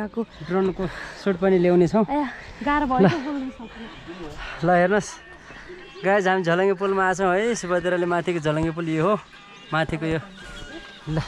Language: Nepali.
आएको ड्रोनको सुट पनि ल्याउने छौँ गाह्रो भयो बोल्न सक्नु ल हेर्नुहोस् गाइज हामी झलङ्गे पुलमा आछौँ है सुपादेउराली माथिको झलङ्गे पुल यो हो माथिको यो ल